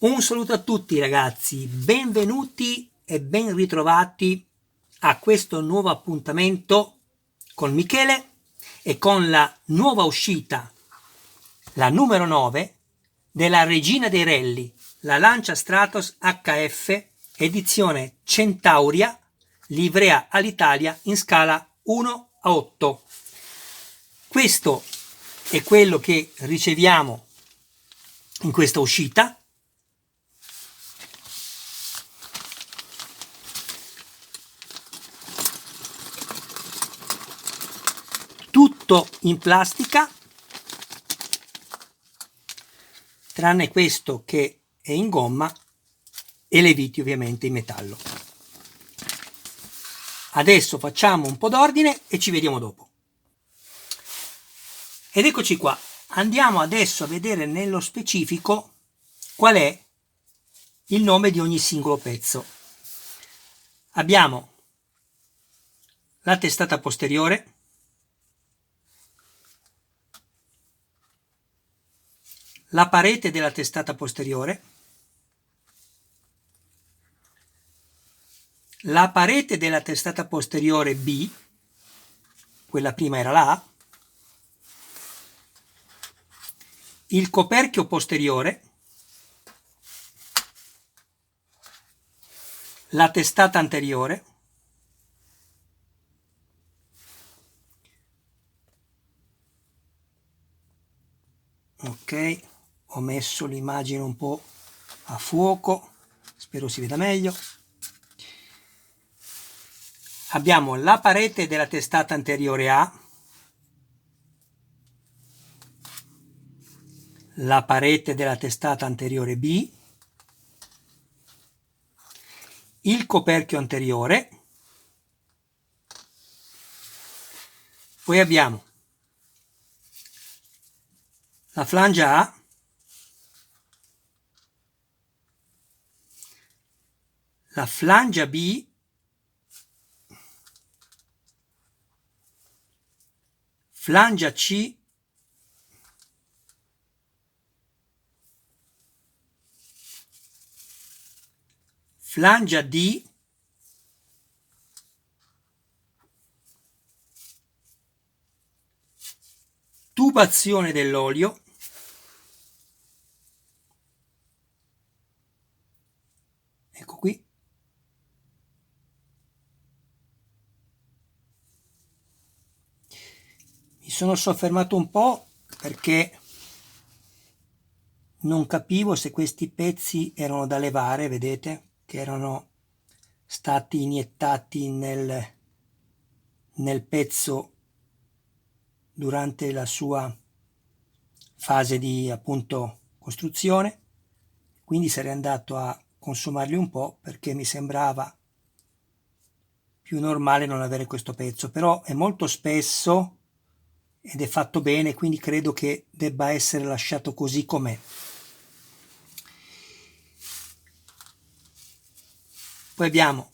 Un saluto a tutti ragazzi, benvenuti e ben ritrovati a questo nuovo appuntamento con Michele e con la nuova uscita, la numero 9 della Regina dei Rally, la Lancia Stratos HF edizione Centauria, livrea all'Italia in scala 1/8. Questo è quello che riceviamo in questa uscita. Tutto in plastica, tranne questo che è in gomma e le viti ovviamente in metallo. Adesso facciamo un po' d'ordine e ci vediamo dopo. Ed eccoci qua, andiamo adesso a vedere nello specifico qual è il nome di ogni singolo pezzo. Abbiamo la testata posteriore, la parete della testata posteriore, la parete della testata posteriore B, quella prima era la A, il coperchio posteriore, la testata anteriore, ok, ho messo l'immagine un po' a fuoco, spero si veda meglio. Abbiamo la parete della testata anteriore A, la parete della testata anteriore B, il coperchio anteriore, poi abbiamo la flangia A, la flangia B, flangia C, flangia D, tubazione dell'olio, ecco qui, mi sono soffermato un po' perché non capivo se questi pezzi erano da levare, vedete che erano stati iniettati nel pezzo durante la sua fase di appunto costruzione, quindi sarei andato a consumarli un po' perché mi sembrava più normale non avere questo pezzo, però è molto spesso ed è fatto bene, quindi credo che debba essere lasciato così com'è. Poi abbiamo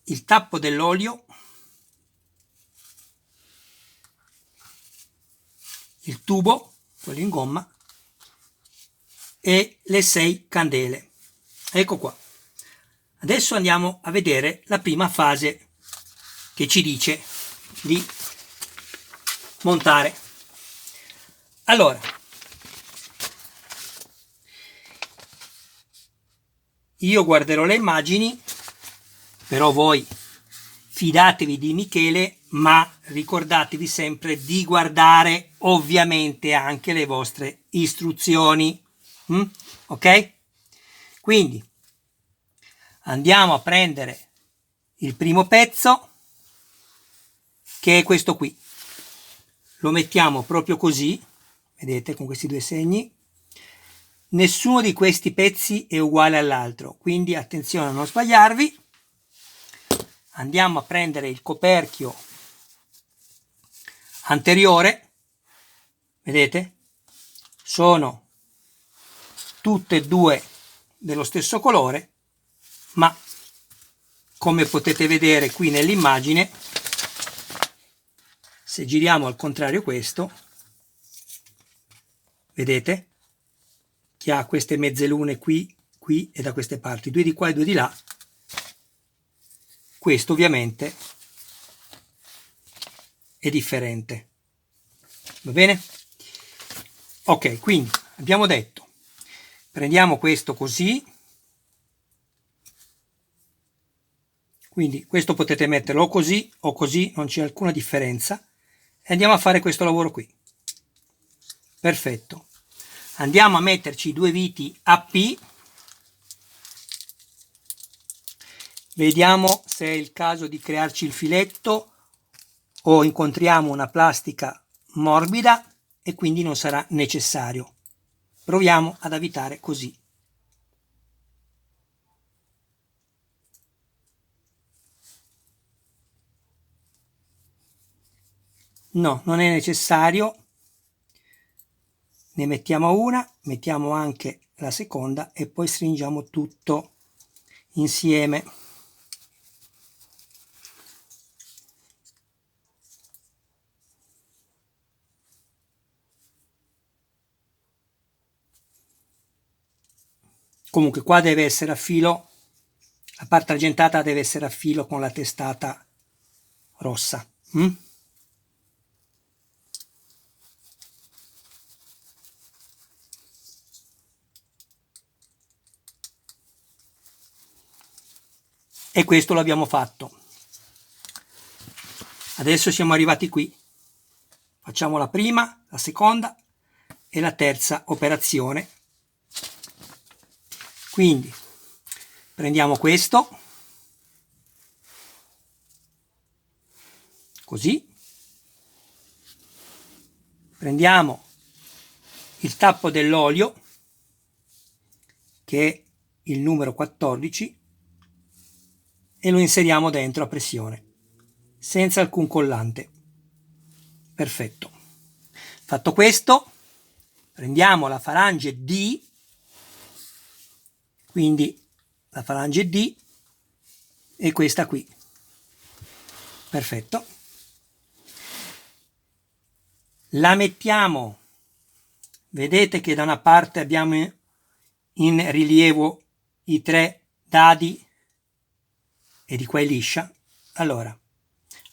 il tappo dell'olio, il tubo, quello in gomma, e le 6 candele. Ecco qua. Adesso andiamo a vedere la prima fase che ci dice di montare. Allora, io guarderò le immagini, però voi fidatevi di Michele, ma ricordatevi sempre di guardare ovviamente anche le vostre istruzioni. Ok? Quindi andiamo a prendere il primo pezzo, che è questo qui. Lo mettiamo proprio così, vedete, con questi due segni. Nessuno di questi pezzi è uguale all'altro, quindi attenzione a non sbagliarvi. Andiamo a prendere il coperchio anteriore, vedete? Sono tutte e due dello stesso colore, ma come potete vedere qui nell'immagine, se giriamo al contrario questo, vedete? Che ha queste mezze lune qui, qui e da queste parti, 2 di qua e 2 di là. Questo ovviamente è differente, va bene? Ok, quindi abbiamo detto, prendiamo questo così, quindi questo potete metterlo o così, non c'è alcuna differenza, e andiamo a fare questo lavoro qui. Perfetto. Andiamo a metterci 2 viti AP, vediamo se è il caso di crearci il filetto o incontriamo una plastica morbida e quindi non sarà necessario. Proviamo ad avvitare così. No, non è necessario. Ne mettiamo una, mettiamo anche la seconda e poi stringiamo tutto insieme. Comunque qua deve essere a filo, la parte argentata deve essere a filo con la testata rossa. E questo l'abbiamo fatto. Adesso siamo arrivati qui. Facciamo la prima, la seconda e la terza operazione. Quindi prendiamo questo, così, prendiamo il tappo dell'olio, che è il numero 14, e lo inseriamo dentro a pressione, senza alcun collante. Perfetto. Fatto questo, prendiamo la falange D, quindi la falange D e questa qui. Perfetto. La mettiamo, vedete che da una parte abbiamo in rilievo i 3 dadi e di qua è liscia. Allora,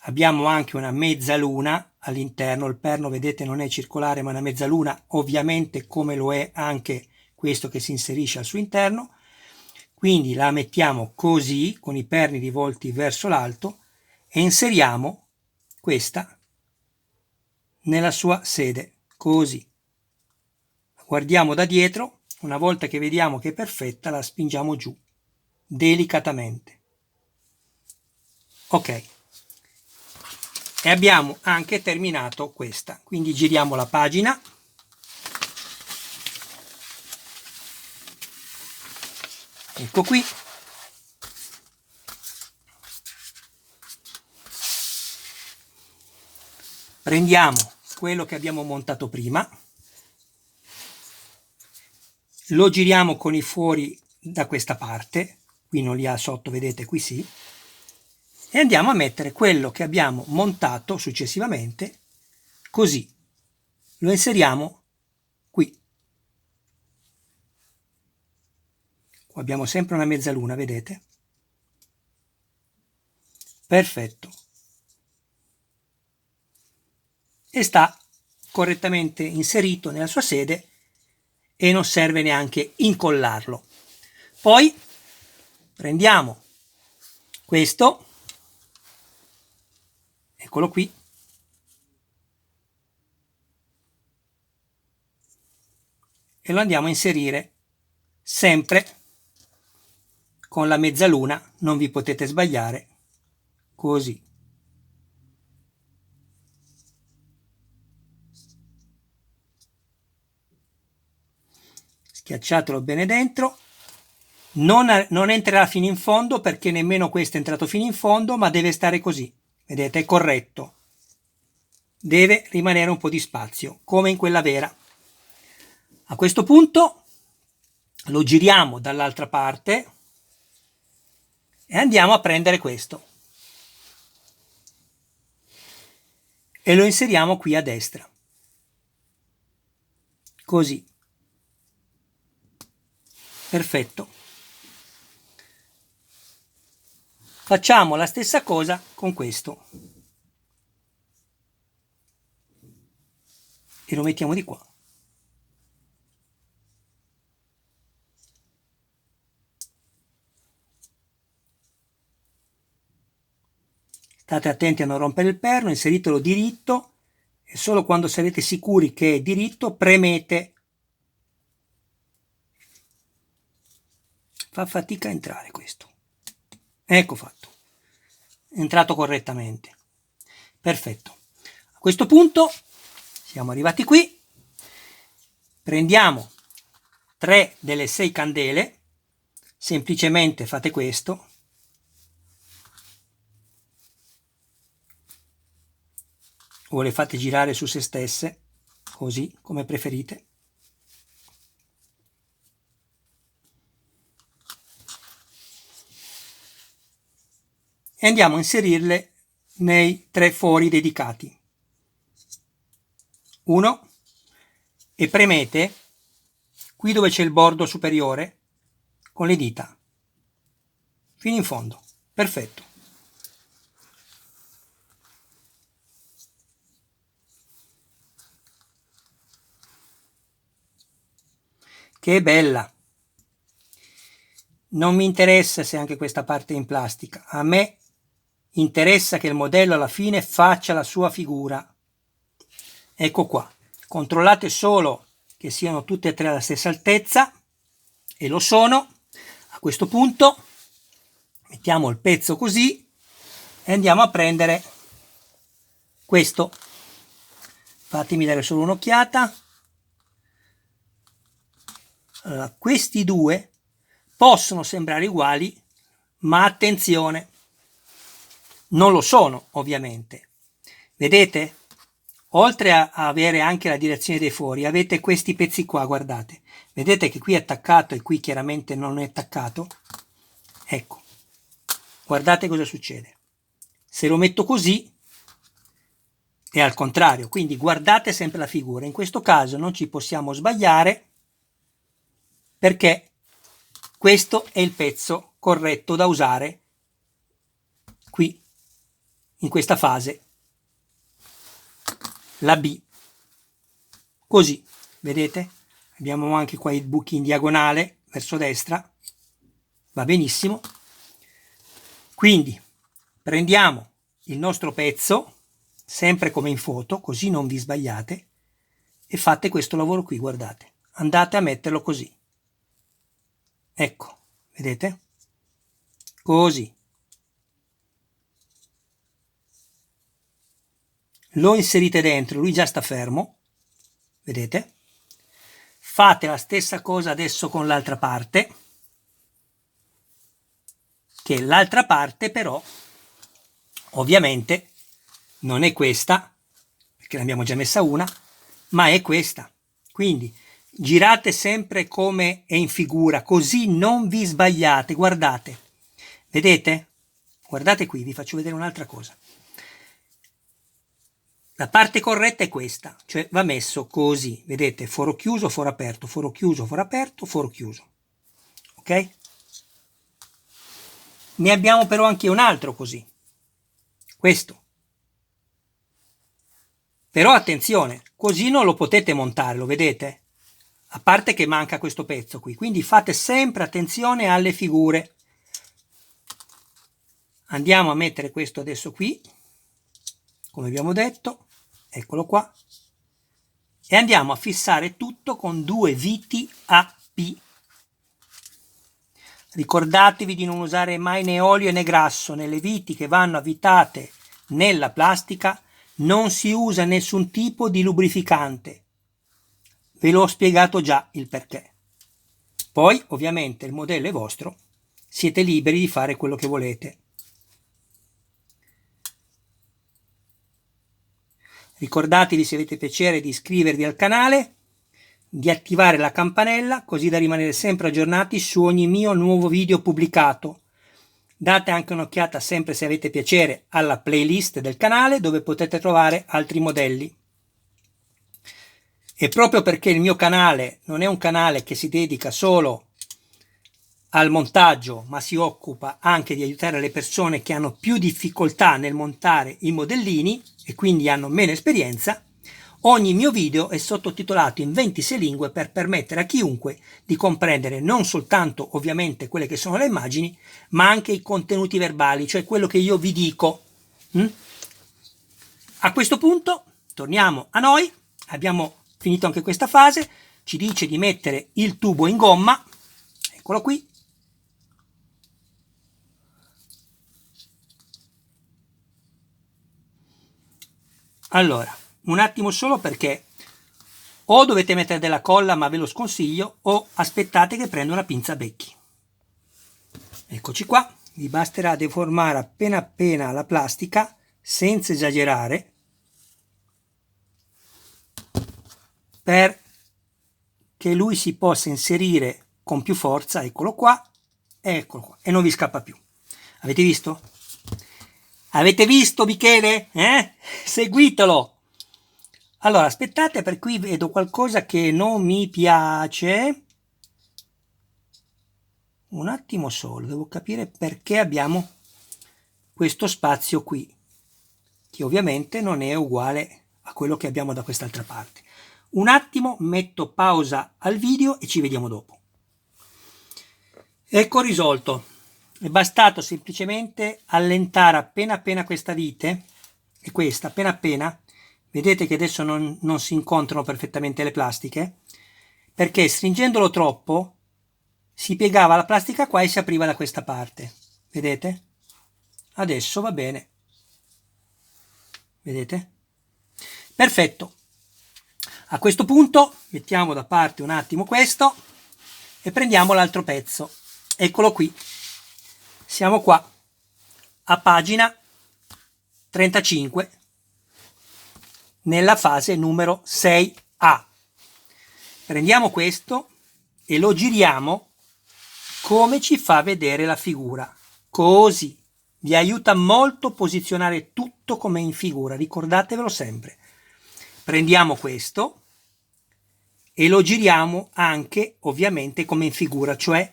abbiamo anche una mezzaluna all'interno, il perno vedete non è circolare ma è una mezzaluna, ovviamente come lo è anche questo che si inserisce al suo interno, quindi la mettiamo così con i perni rivolti verso l'alto e inseriamo questa nella sua sede, così. La guardiamo da dietro, una volta che vediamo che è perfetta la spingiamo giù, delicatamente. Ok, e abbiamo anche terminato questa, quindi giriamo la pagina. Ecco qui. Prendiamo quello che abbiamo montato prima, lo giriamo con i fuori da questa parte, qui non li ha sotto, vedete, qui sì, e andiamo a mettere quello che abbiamo montato successivamente, così, lo inseriamo qui. Qua abbiamo sempre una mezzaluna, vedete? Perfetto. E sta correttamente inserito nella sua sede e non serve neanche incollarlo. Poi prendiamo questo, eccolo qui, e lo andiamo a inserire sempre con la mezzaluna, non vi potete sbagliare, così. Schiacciatelo bene dentro, non entrerà fino in fondo perché nemmeno questo è entrato fino in fondo, ma deve stare così, vedete, è corretto, deve rimanere un po' di spazio, come in quella vera. A questo punto lo giriamo dall'altra parte e andiamo a prendere questo e lo inseriamo qui a destra, così. Perfetto. Facciamo la stessa cosa con questo e lo mettiamo di qua. State attenti a non rompere il perno, inseritelo diritto e solo quando sarete sicuri che è diritto premete. Fa fatica a entrare questo. Ecco fatto. È entrato correttamente. Perfetto. A questo punto siamo arrivati qui. Prendiamo 3 delle 6 candele. Semplicemente fate questo. O le fate girare su se stesse, così come preferite. E andiamo a inserirle nei 3 fori dedicati. Uno, e premete qui dove c'è il bordo superiore con le dita fino in fondo. Perfetto. Che bella. Non mi interessa se anche questa parte è in plastica, a me interessa che il modello alla fine faccia la sua figura. Ecco qua, controllate solo che siano tutte e 3 alla stessa altezza, e lo sono. A questo punto mettiamo il pezzo così e andiamo a prendere questo. Fatemi dare solo un'occhiata. Allora, questi due possono sembrare uguali, ma attenzione, non lo sono ovviamente. Vedete? Oltre a avere anche la direzione dei fori, avete questi pezzi qua, guardate. Vedete che qui è attaccato e qui chiaramente non è attaccato? Ecco, guardate cosa succede. Se lo metto così è al contrario, quindi guardate sempre la figura. In questo caso non ci possiamo sbagliare perché questo è il pezzo corretto da usare qui, in questa fase. La B, così, vedete? Abbiamo anche qua i buchi in diagonale verso destra, va benissimo. Quindi prendiamo il nostro pezzo, sempre come in foto, così non vi sbagliate, e fate questo lavoro qui, guardate. Andate a metterlo così. Ecco, vedete? Così. Lo inserite dentro, lui già sta fermo, vedete? Fate la stessa cosa adesso con l'altra parte, che l'altra parte però ovviamente non è questa, perché ne abbiamo già messa una, ma è questa. Quindi girate sempre come è in figura, così non vi sbagliate. Guardate, vedete? Guardate qui, vi faccio vedere un'altra cosa. La parte corretta è questa, cioè va messo così, vedete? Foro chiuso, foro aperto, foro chiuso, foro aperto, foro chiuso. Ok? Ne abbiamo però anche un altro così, questo. Però attenzione, così non lo potete montare, lo vedete? A parte che manca questo pezzo qui, quindi fate sempre attenzione alle figure. Andiamo a mettere questo adesso qui, come abbiamo detto, eccolo qua, e andiamo a fissare tutto con 2 viti a P. Ricordatevi di non usare mai né olio né grasso. Nelle viti che vanno avvitate nella plastica non si usa nessun tipo di lubrificante. Ve l'ho spiegato già il perché. Poi, ovviamente, il modello è vostro, siete liberi di fare quello che volete. Ricordatevi, se avete piacere, di iscrivervi al canale, di attivare la campanella così da rimanere sempre aggiornati su ogni mio nuovo video pubblicato. Date anche un'occhiata, sempre se avete piacere, alla playlist del canale dove potete trovare altri modelli. E proprio perché il mio canale non è un canale che si dedica solo al montaggio, ma si occupa anche di aiutare le persone che hanno più difficoltà nel montare i modellini e quindi hanno meno esperienza, ogni mio video è sottotitolato in 26 lingue per permettere a chiunque di comprendere non soltanto ovviamente quelle che sono le immagini, ma anche i contenuti verbali, cioè quello che io vi dico. A questo punto torniamo a noi, abbiamo finito anche questa fase, ci dice di mettere il tubo in gomma, eccolo qui. Allora, un attimo solo perché o dovete mettere della colla, ma ve lo sconsiglio, o aspettate che prendo una pinza a becchi. Eccoci qua, vi basterà deformare appena appena la plastica, senza esagerare, per che lui si possa inserire con più forza, eccolo qua, e non vi scappa più. Avete visto? Avete visto, Michele? Seguitelo! Allora, aspettate, per qui vedo qualcosa che non mi piace. Un attimo solo, devo capire perché abbiamo questo spazio qui, che ovviamente non è uguale a quello che abbiamo da quest'altra parte. Un attimo, metto pausa al video e ci vediamo dopo. Ecco risolto. È bastato semplicemente allentare appena appena questa vite, e questa appena appena, vedete che adesso non si incontrano perfettamente le plastiche, perché stringendolo troppo si piegava la plastica qua e si apriva da questa parte, vedete? Adesso va bene, vedete? Perfetto. A questo punto mettiamo da parte un attimo questo e prendiamo l'altro pezzo. Eccolo qui. Siamo qua a pagina 35 nella fase numero 6A. Prendiamo questo e lo giriamo come ci fa vedere la figura. Così. Vi aiuta molto a posizionare tutto come in figura, ricordatevelo sempre. Prendiamo questo e lo giriamo anche ovviamente come in figura, cioè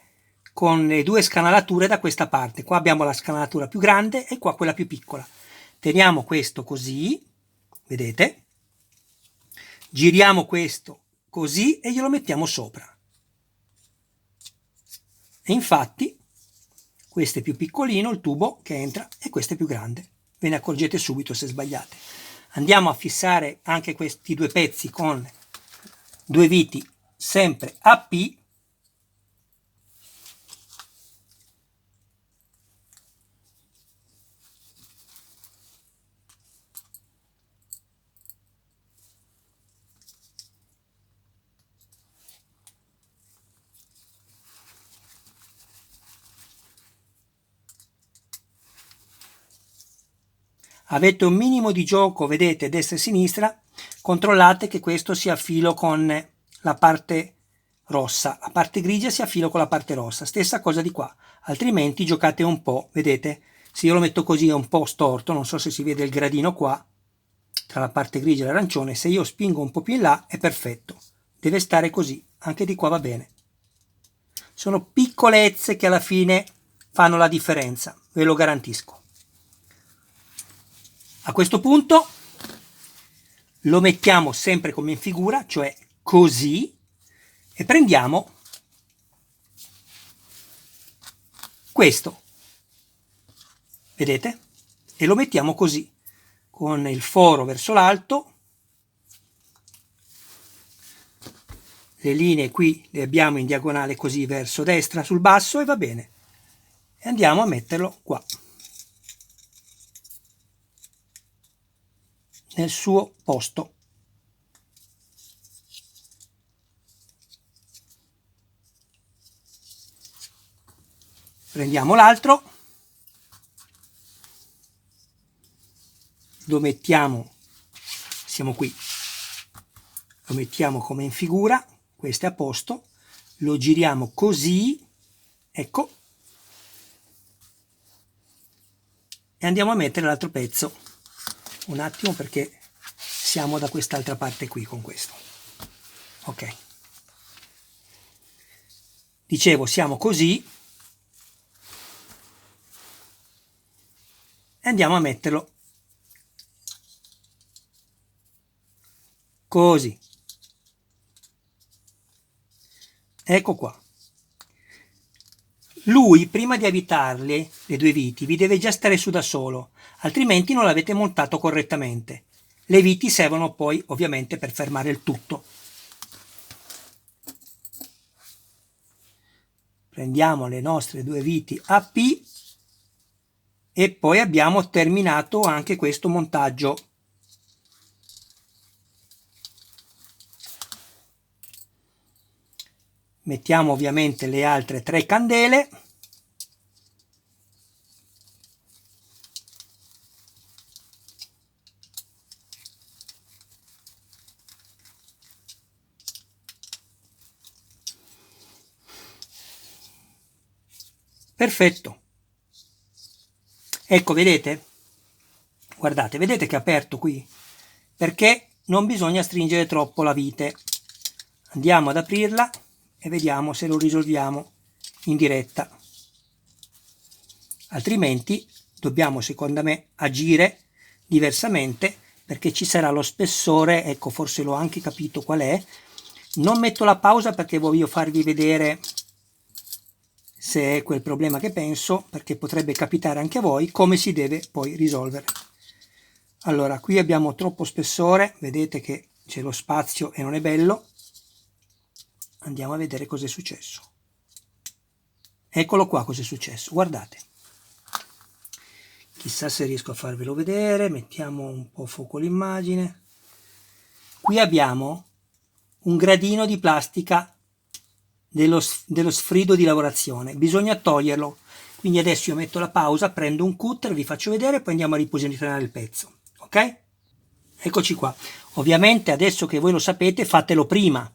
con le due scanalature da questa parte. Qua abbiamo la scanalatura più grande e qua quella più piccola. Teniamo questo così, vedete? Giriamo questo così e glielo mettiamo sopra. E infatti questo è più piccolino, il tubo che entra, e questo è più grande. Ve ne accorgete subito se sbagliate. Andiamo a fissare anche questi due pezzi con due viti sempre a P. Avete un minimo di gioco, vedete, destra e sinistra, controllate che questo sia a filo con la parte rossa, la parte grigia sia a filo con la parte rossa, stessa cosa di qua, altrimenti giocate un po', vedete, se io lo metto così è un po' storto, non so se si vede il gradino qua, tra la parte grigia e l'arancione, se io spingo un po' più in là è perfetto, deve stare così, anche di qua va bene. Sono piccolezze che alla fine fanno la differenza, ve lo garantisco. A questo punto lo mettiamo sempre come in figura, cioè così, e prendiamo questo, vedete? E lo mettiamo così, con il foro verso l'alto, le linee qui le abbiamo in diagonale così verso destra sul basso e va bene. E andiamo a metterlo qua, nel suo posto. Prendiamo l'altro, lo mettiamo, siamo qui, lo mettiamo come in figura, questo è a posto, lo giriamo così, ecco, e andiamo a mettere l'altro pezzo. Un attimo perché siamo da quest'altra parte qui con questo. Ok, dicevo, siamo così e andiamo a metterlo così. Ecco qua. Lui, prima di avvitarle le due viti, vi deve già stare su da solo, altrimenti non l'avete montato correttamente. Le viti servono poi ovviamente per fermare il tutto. Prendiamo le nostre due viti AP e poi abbiamo terminato anche questo montaggio. Mettiamo ovviamente le altre 3 candele. Perfetto. Ecco, vedete? Guardate, vedete che è aperto qui? Perché non bisogna stringere troppo la vite. Andiamo ad aprirla e vediamo se lo risolviamo in diretta. Altrimenti dobbiamo, secondo me, agire diversamente, perché ci sarà lo spessore. Ecco, forse l'ho anche capito qual è. Non metto la pausa perché voglio farvi vedere se è quel problema che penso, perché potrebbe capitare anche a voi, come si deve poi risolvere. Allora, qui abbiamo troppo spessore, vedete che c'è lo spazio e non è bello. Andiamo a vedere cosa è successo. Eccolo qua cosa è successo, guardate. Chissà se riesco a farvelo vedere, mettiamo un po' a fuoco l'immagine. Qui abbiamo un gradino di plastica dello sfrido di lavorazione, bisogna toglierlo. Quindi adesso io metto la pausa, prendo un cutter, vi faccio vedere, poi andiamo a riposizionare il pezzo, ok? Eccoci qua. Ovviamente adesso che voi lo sapete, fatelo prima.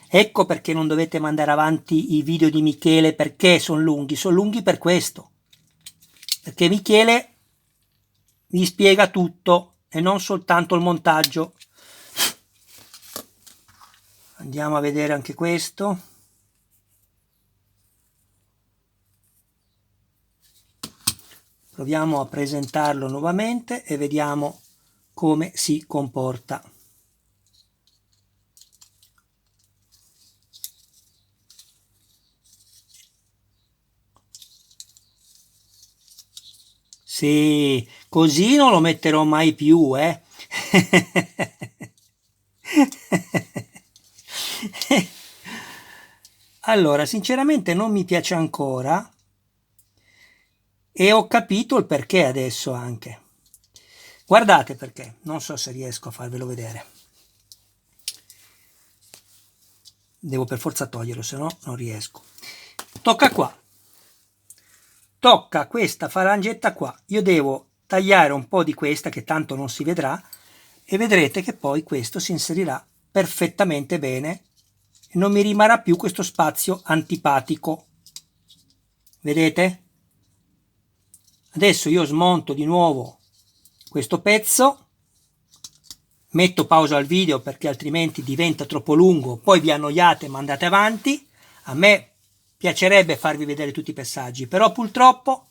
Ecco perché non dovete mandare avanti i video di Michele, perché sono lunghi per questo. Perché Michele vi spiega tutto e non soltanto il montaggio. Andiamo a vedere anche questo. Proviamo a presentarlo nuovamente e vediamo come si comporta. Sì, così non lo metterò mai più, eh. Allora, sinceramente non mi piace ancora e ho capito il perché adesso anche. Guardate perché, non so se riesco a farvelo vedere. Devo per forza toglierlo, se no non riesco. Tocca qua. Tocca questa falangetta qua. Io devo tagliare un po' di questa che tanto non si vedrà e vedrete che poi questo si inserirà perfettamente bene e non mi rimarrà più questo spazio antipatico. Vedete? Adesso io smonto di nuovo questo pezzo, metto pausa al video perché altrimenti diventa troppo lungo, poi vi annoiate e mandate avanti. A me piacerebbe farvi vedere tutti i passaggi, però purtroppo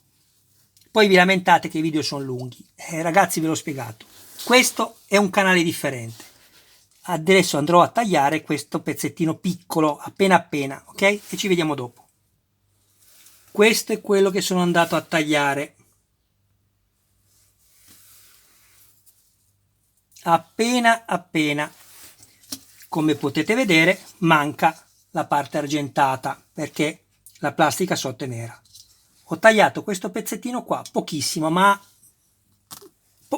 poi vi lamentate che i video sono lunghi. Ragazzi, ve l'ho spiegato, questo è un canale differente. Adesso andrò a tagliare questo pezzettino piccolo appena appena, ok? E ci vediamo dopo. Questo è quello che sono andato a tagliare. Appena appena. Come potete vedere manca la parte argentata perché la plastica sotto è nera. Ho tagliato questo pezzettino qua, pochissimo, ma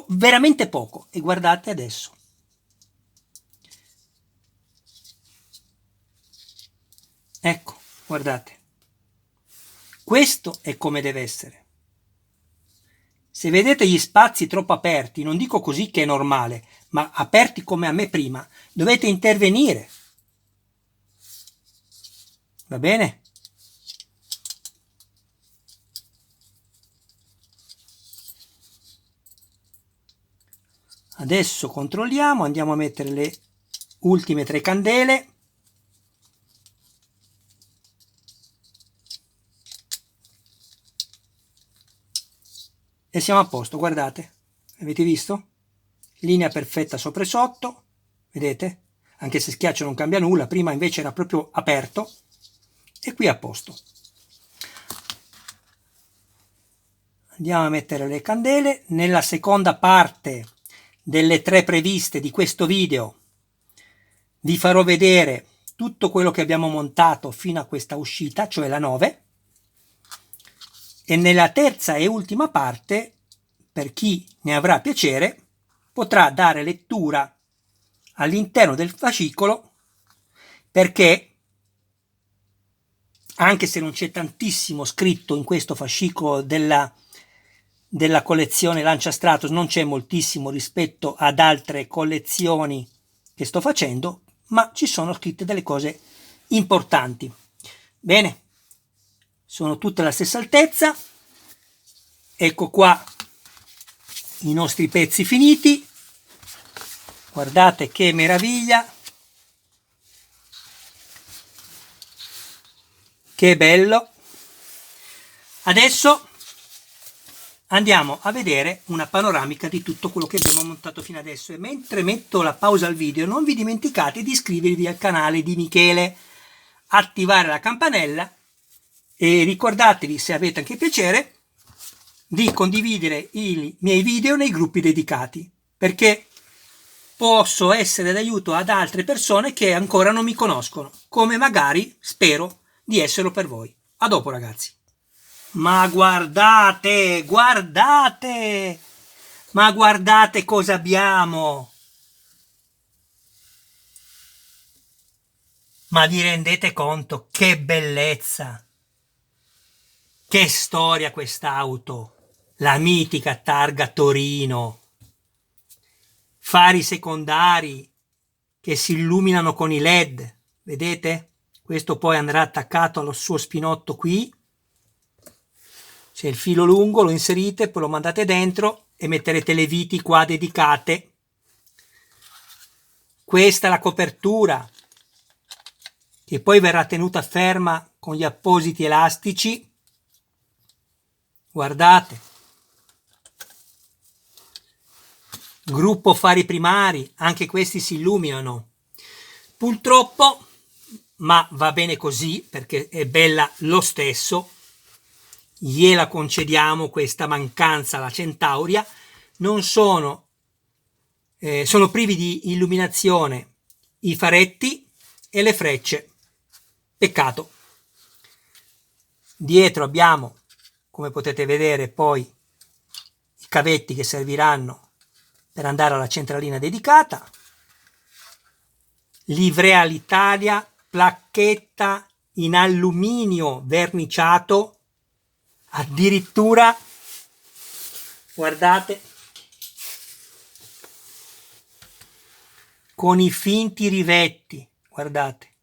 veramente poco, e guardate adesso. Ecco, guardate. Questo è come deve essere. Se vedete gli spazi troppo aperti, non dico così che è normale, ma aperti come a me prima, dovete intervenire. Va bene? Adesso controlliamo, andiamo a mettere le ultime 3 candele. e siamo a posto. Guardate, avete visto? Linea perfetta sopra e sotto, vedete? Anche se schiaccio non cambia nulla, prima invece era proprio aperto, e qui a posto. Andiamo a mettere le candele. Nella seconda parte delle 3 previste di questo video vi farò vedere tutto quello che abbiamo montato fino a questa uscita, cioè la 9, e nella terza e ultima parte, per chi ne avrà piacere, potrà dare lettura all'interno del fascicolo, perché anche se non c'è tantissimo scritto in questo fascicolo della collezione Lancia Stratos, non c'è moltissimo rispetto ad altre collezioni che sto facendo, ma ci sono scritte delle cose importanti. Bene, sono tutte alla stessa altezza. Ecco qua i nostri pezzi finiti. Guardate che meraviglia, che bello. Adesso andiamo a vedere una panoramica di tutto quello che abbiamo montato fino adesso, e mentre metto la pausa al video non vi dimenticate di iscrivervi al canale di Michele, attivare la campanella e ricordatevi, se avete anche piacere, di condividere i miei video nei gruppi dedicati, perché posso essere d'aiuto ad altre persone che ancora non mi conoscono, come magari spero di esserlo per voi. A dopo, ragazzi. Ma guardate, guardate, ma guardate cosa abbiamo. Ma vi rendete conto che bellezza, che storia quest'auto, la mitica targa Torino, fari secondari che si illuminano con i LED, vedete? Questo poi andrà attaccato allo suo spinotto qui. C'è il filo lungo, lo inserite, poi lo mandate dentro e metterete le viti qua dedicate. Questa è la copertura, che poi verrà tenuta ferma con gli appositi elastici. Guardate. Gruppo fari primari, anche questi si illuminano. Purtroppo, ma va bene così perché è bella lo stesso, gliela concediamo questa mancanza alla Centauria, non sono privi di illuminazione i faretti e le frecce, peccato. Dietro abbiamo, come potete vedere, poi i cavetti che serviranno per andare alla centralina dedicata, livrea all'Italia, placchetta in alluminio verniciato, addirittura, guardate, con i finti rivetti, guardate,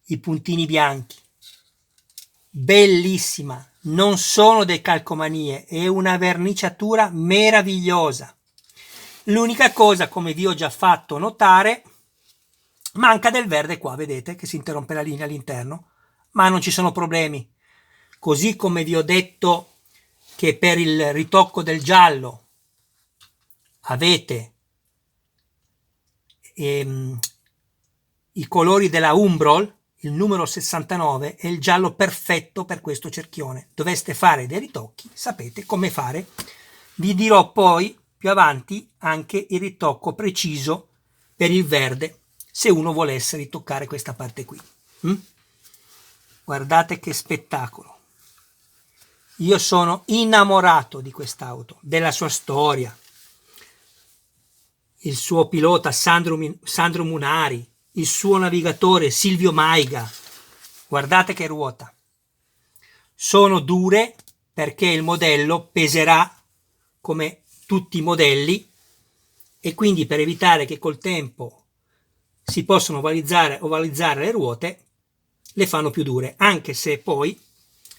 i puntini bianchi, bellissima, non sono delle calcomanie, è una verniciatura meravigliosa. L'unica cosa, come vi ho già fatto notare, manca del verde qua, vedete che si interrompe la linea all'interno, ma non ci sono problemi. Così come vi ho detto che per il ritocco del giallo avete i colori della Umbrol, il numero 69 è il giallo perfetto per questo cerchione. Doveste fare dei ritocchi, sapete come fare. Vi dirò poi più avanti anche il ritocco preciso per il verde, se uno volesse ritoccare questa parte qui. Guardate che spettacolo. Io sono innamorato di quest'auto, della sua storia. Il suo pilota Sandro Munari, il suo navigatore Silvio Maiga. Guardate che ruota. Sono dure perché il modello peserà come tutti i modelli, e quindi per evitare che col tempo si possano ovalizzare le ruote, le fanno più dure, anche se poi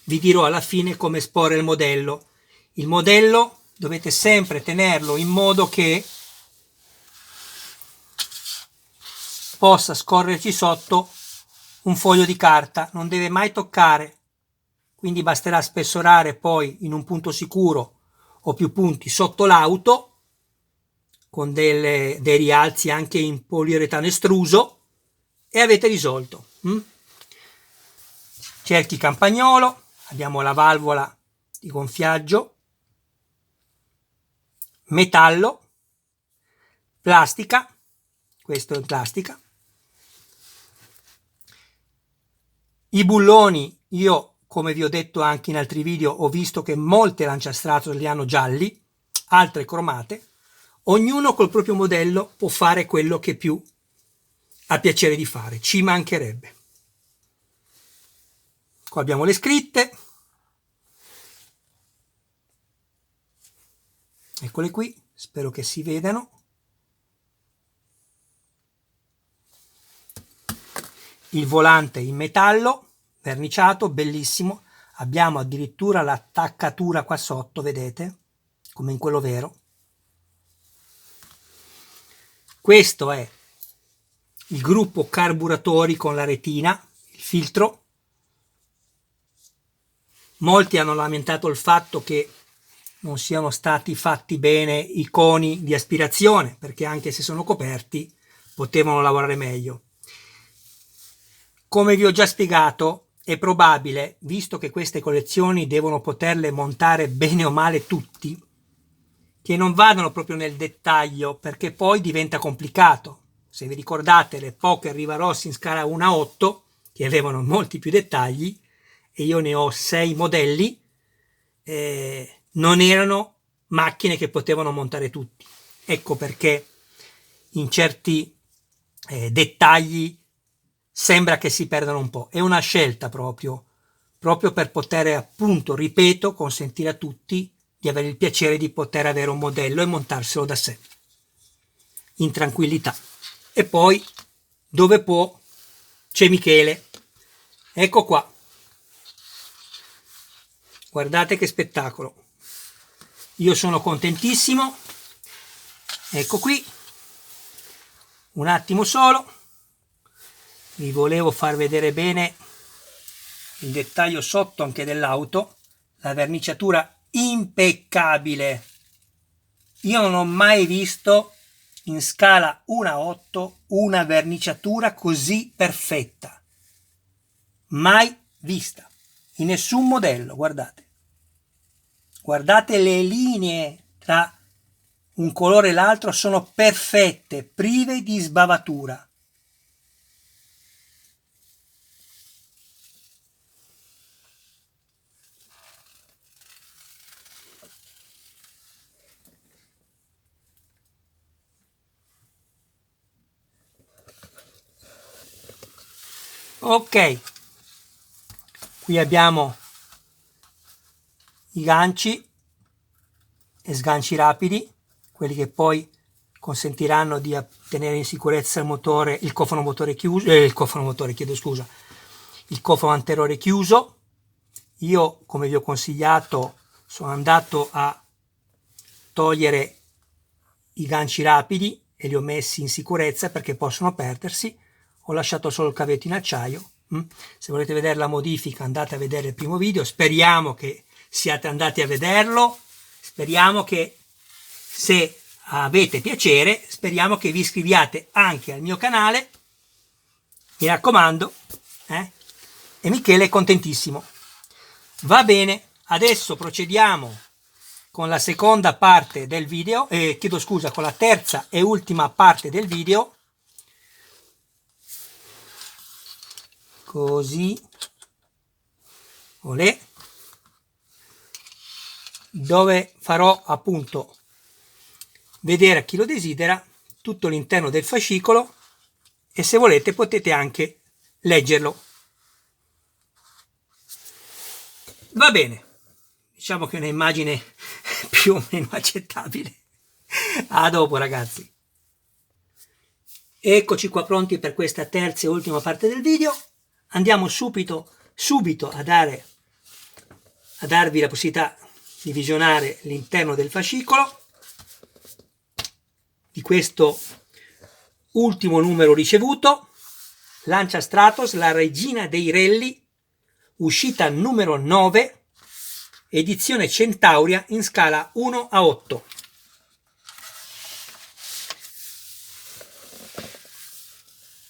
vi dirò alla fine come esporre il modello. Il modello dovete sempre tenerlo in modo che possa scorrerci sotto un foglio di carta, non deve mai toccare, quindi basterà spessorare poi in un punto sicuro o più punti sotto l'auto, con dei rialzi anche in poliuretano estruso, e avete risolto. Cerchi campagnolo, abbiamo la valvola di gonfiaggio, metallo, plastica, questo è in plastica, i bulloni, io come vi ho detto anche in altri video, ho visto che molte Lanciastratos li hanno gialli, altre cromate. Ognuno col proprio modello può fare quello che più ha piacere di fare, ci mancherebbe. Qua abbiamo le scritte, eccole qui, spero che si vedano. Il volante in metallo verniciato, bellissimo. Abbiamo addirittura l'attaccatura qua sotto, vedete, come in quello vero. Questo è il gruppo carburatori con la retina, il filtro. Molti hanno lamentato il fatto che non siano stati fatti bene i coni di aspirazione, perché anche se sono coperti potevano lavorare meglio. Come vi ho già spiegato, è probabile, visto che queste collezioni devono poterle montare bene o male tutti, che non vadano proprio nel dettaglio, perché poi diventa complicato. Se vi ricordate le poche Rivarossi in scala 1 a 8, che avevano molti più dettagli, e io ne ho 6 modelli, non erano macchine che potevano montare tutti. Ecco perché in certi dettagli sembra che si perdano un po'. È una scelta proprio per poter, appunto, ripeto, consentire a tutti di avere il piacere di poter avere un modello e montarselo da sé in tranquillità. E poi, dove può, c'è Michele. Ecco qua, guardate che spettacolo, io sono contentissimo. Ecco qui, un attimo solo, vi volevo far vedere bene il dettaglio sotto anche dell'auto, la verniciatura impeccabile. Io non ho mai visto in scala 1 a 8 una verniciatura così perfetta, mai vista in nessun modello. Guardate le linee tra un colore e l'altro, sono perfette, prive di sbavatura. Ok, qui abbiamo i ganci e sganci rapidi, quelli che poi consentiranno di tenere in sicurezza il motore, il cofano motore chiuso, il cofano anteriore chiuso. Io, come vi ho consigliato, sono andato a togliere i ganci rapidi e li ho messi in sicurezza perché possono perdersi. Ho lasciato solo il cavetto in acciaio. Se volete vedere la modifica, andate a vedere il primo video. Speriamo che siate andati a vederlo. Speriamo che, se avete piacere, speriamo che vi iscriviate anche al mio canale. Mi raccomando, e Michele è contentissimo. Va bene, adesso procediamo con la seconda parte del video, con la terza e ultima parte del video. Così, olè, dove farò appunto vedere a chi lo desidera tutto l'interno del fascicolo, e se volete potete anche leggerlo. Va bene, diciamo che è un'immagine più o meno accettabile. A dopo, ragazzi. Eccoci qua pronti per questa terza e ultima parte del video. Andiamo subito a darvi la possibilità di visionare l'interno del fascicolo di questo ultimo numero ricevuto, Lanciastratos, la regina dei rally, uscita numero 9, edizione Centauria in scala 1:8.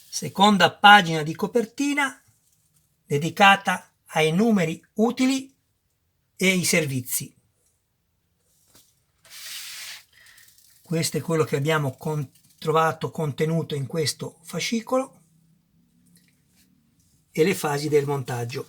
Seconda pagina di copertina dedicata ai numeri utili e ai servizi. Questo è quello che abbiamo trovato contenuto in questo fascicolo e le fasi del montaggio.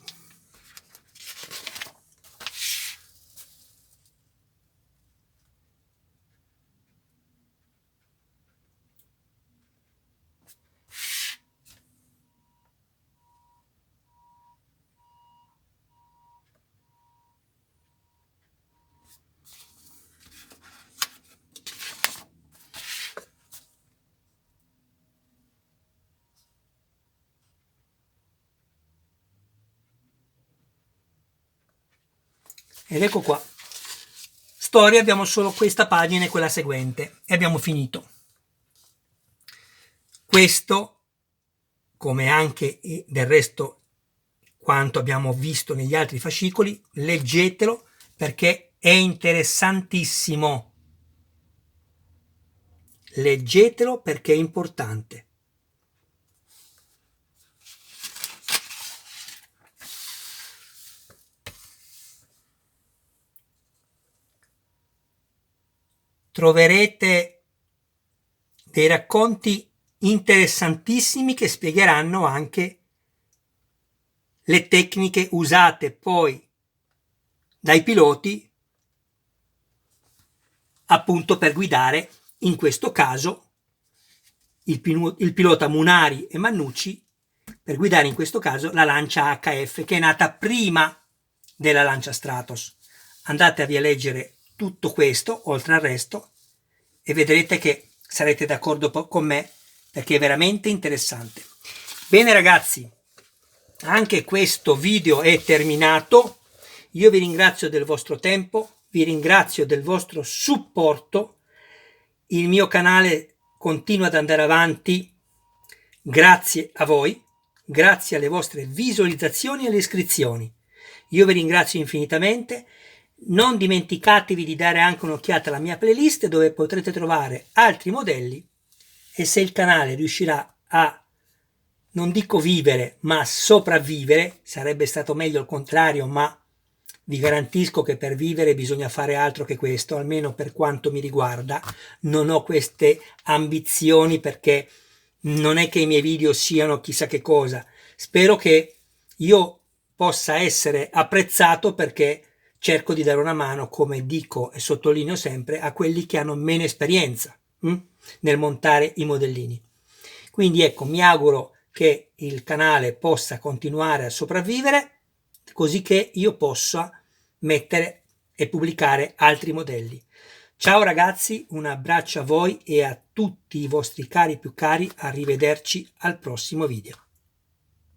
Ed ecco qua. Storia, abbiamo solo questa pagina e quella seguente e abbiamo finito. Questo, come anche del resto quanto abbiamo visto negli altri fascicoli, leggetelo perché è interessantissimo. Leggetelo perché è importante. Troverete dei racconti interessantissimi che spiegheranno anche le tecniche usate poi dai piloti appunto per guidare, in questo caso il pilota Munari e Mannucci, per guidare in questo caso la Lancia HF, che è nata prima della Lancia Stratos. Andatevi a leggere tutto questo oltre al resto e vedrete che sarete d'accordo con me perché è veramente interessante. Bene ragazzi, anche questo video è terminato. Io vi ringrazio del vostro tempo, vi ringrazio del vostro supporto. Il mio canale continua ad andare avanti grazie a voi, grazie alle vostre visualizzazioni e alle iscrizioni. Io vi ringrazio infinitamente. Non dimenticatevi di dare anche un'occhiata alla mia playlist dove potrete trovare altri modelli e se il canale riuscirà a, non dico vivere, ma sopravvivere, sarebbe stato meglio il contrario, ma vi garantisco che per vivere bisogna fare altro che questo, almeno per quanto mi riguarda. Non ho queste ambizioni perché non è che i miei video siano chissà che cosa. Spero che io possa essere apprezzato perché cerco di dare una mano, come dico e sottolineo sempre, a quelli che hanno meno esperienza nel montare i modellini. Quindi ecco, mi auguro che il canale possa continuare a sopravvivere così che io possa mettere e pubblicare altri modelli. Ciao ragazzi, un abbraccio a voi e a tutti i vostri cari più cari, arrivederci al prossimo video.